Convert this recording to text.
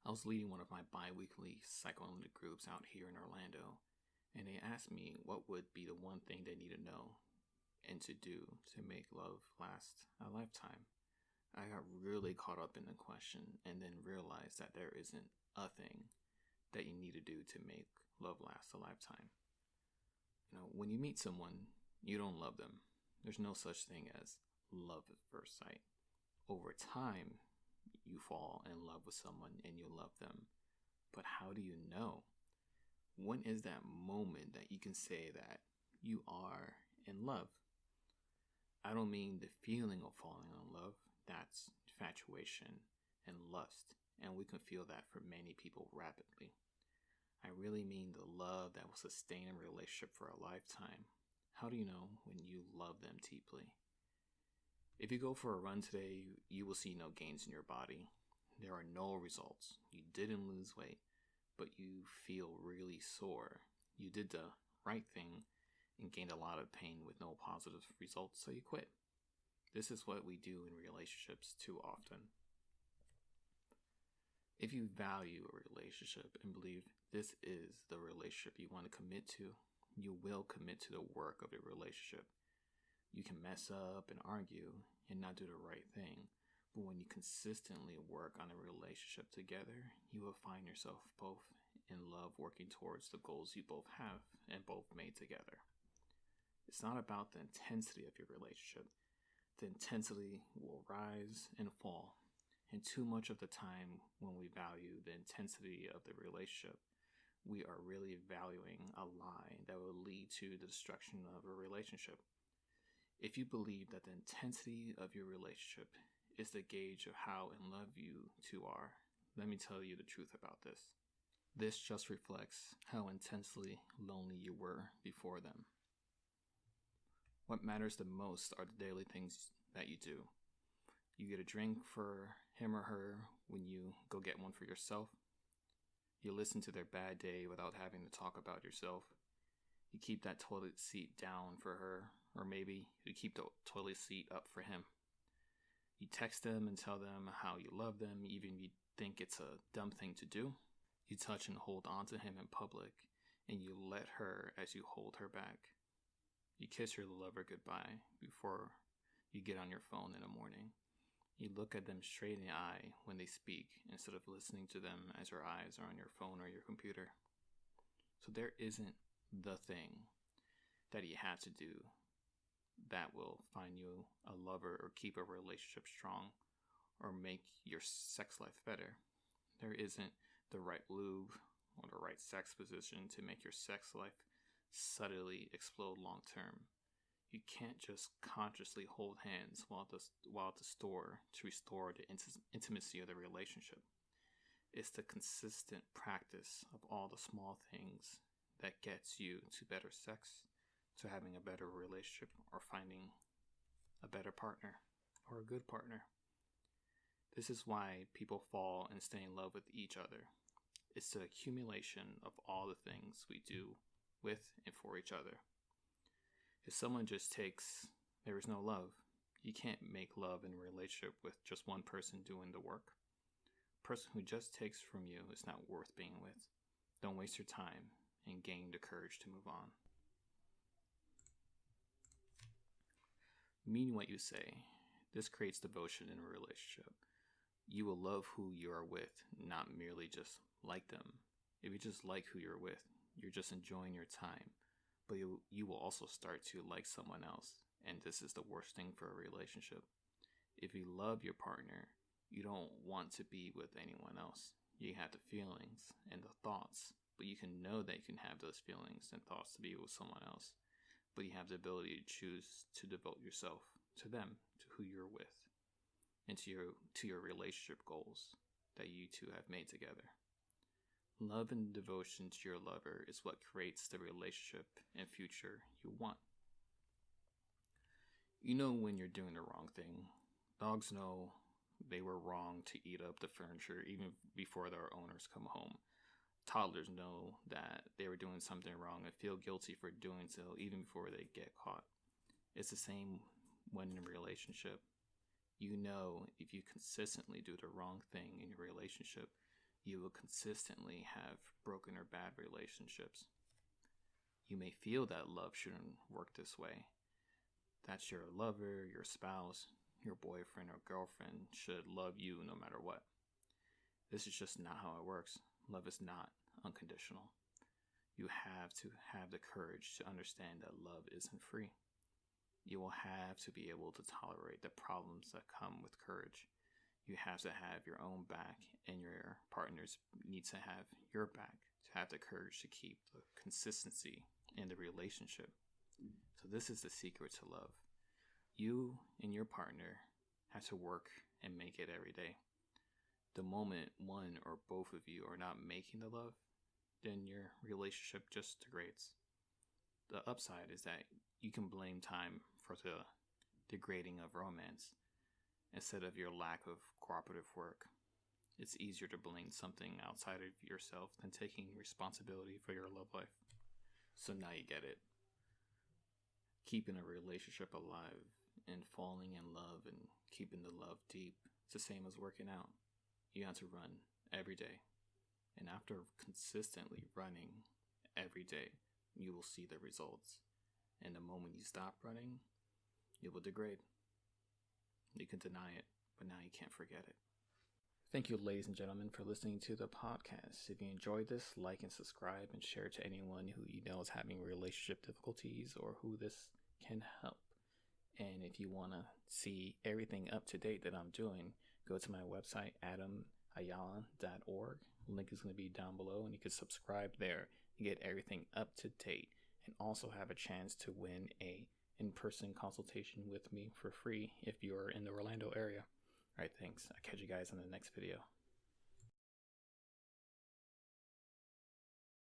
I was leading one of my bi-weekly psychoanalytic groups out here in Orlando, and they asked me what would be the one thing they need to know and to do to make love last a lifetime. I got really caught up in the question and then realized that there isn't a thing that you need to do to make love last a lifetime. When you meet someone, you don't love them. There's no such thing as love at first sight. Over time, you fall in love with someone and you love them. But how do you know? When is that moment that you can say that you are in love? I don't mean the feeling of falling in love. That's infatuation and lust, and we can feel that for many people rapidly. I really mean the love that will sustain a relationship for a lifetime. How do you know when you love them deeply? If you go for a run today, you will see no gains in your body. There are no results. You didn't lose weight, but you feel really sore. You did the right thing and gained a lot of pain with no positive results, so you quit. This is what we do in relationships too often. If you value a relationship and believe this is the relationship you want to commit to, you will commit to the work of the relationship. You can mess up and argue and not do the right thing, but when you consistently work on a relationship together, you will find yourself both in love working towards the goals you both have and both made together. It's not about the intensity of your relationship. The intensity will rise and fall, and too much of the time when we value the intensity of the relationship, we are really valuing a lie that will lead to the destruction of a relationship. If you believe that the intensity of your relationship is the gauge of how in love you two are, let me tell you the truth about this. This just reflects how intensely lonely you were before them. What matters the most are the daily things that you do. You get a drink for him or her when you go get one for yourself. You listen to their bad day without having to talk about yourself. You keep that toilet seat down for her, or maybe you keep the toilet seat up for him. You text them and tell them how you love them, even if you think it's a dumb thing to do. You touch and hold on to him in public, and you let her as you hold her back. You kiss your lover goodbye before you get on your phone in the morning. You look at them straight in the eye when they speak instead of listening to them as your eyes are on your phone or your computer. So there isn't the thing that you have to do that will find you a lover or keep a relationship strong or make your sex life better. There isn't the right lube or the right sex position to make your sex life subtly explode long term. You can't just consciously hold hands while at the store to restore the intimacy of the relationship. It's the consistent practice of all the small things that gets you to better sex, to having a better relationship, or finding a better partner or a good partner. This is why people fall and stay in love with each other. It's the accumulation of all the things we do with and for each other. If someone just takes, there is no love. You can't make love in a relationship with just one person doing the work. A person who just takes from you is not worth being with. Don't waste your time and gain the courage to move on. Mean what you say. This creates devotion in a relationship. You will love who you are with, not merely just like them. If you just like who you're with, you're just enjoying your time. But you will also start to like someone else, and this is the worst thing for a relationship. If you love your partner, you don't want to be with anyone else. You have the feelings and the thoughts, but you can know that you can have those feelings and thoughts to be with someone else. But you have the ability to choose to devote yourself to them, to who you're with, and to your relationship goals that you two have made together. Love and devotion to your lover is what creates the relationship and future you want. You know when you're doing the wrong thing. Dogs know they were wrong to eat up the furniture even before their owners come home. Toddlers know that they were doing something wrong and feel guilty for doing so even before they get caught. It's the same when in a relationship. You know if you consistently do the wrong thing in your relationship, you will consistently have broken or bad relationships. You may feel that love shouldn't work this way, that your lover, your spouse, your boyfriend or girlfriend should love you no matter what. This is just not how it works. Love is not unconditional. You have to have the courage to understand that love isn't free. You will have to be able to tolerate the problems that come with courage. You have to have your own back, and your partners need to have your back to have the courage to keep the consistency in the relationship. So this is the secret to love. You and your partner have to work and make it every day. The moment one or both of you are not making the love, then your relationship just degrades. The upside is that you can blame time for the degrading of romance instead of your lack of cooperative work. It's easier to blame something outside of yourself than taking responsibility for your love life. So now you get it. Keeping a relationship alive and falling in love and keeping the love deep, it's the same as working out. You have to run every day. And after consistently running every day, you will see the results. And the moment you stop running, it will degrade. You can deny it, but now you can't forget it. Thank you, ladies and gentlemen, for listening to the podcast. If you enjoyed this, like and subscribe and share it to anyone who you know is having relationship difficulties or who this can help. And if you want to see everything up to date that I'm doing, go to my website, adamayala.org. Link is going to be down below, and you can subscribe there and get everything up to date, and also have a chance to win a in-person consultation with me for free if you're in the Orlando area. All right, thanks. I'll catch you guys in the next video.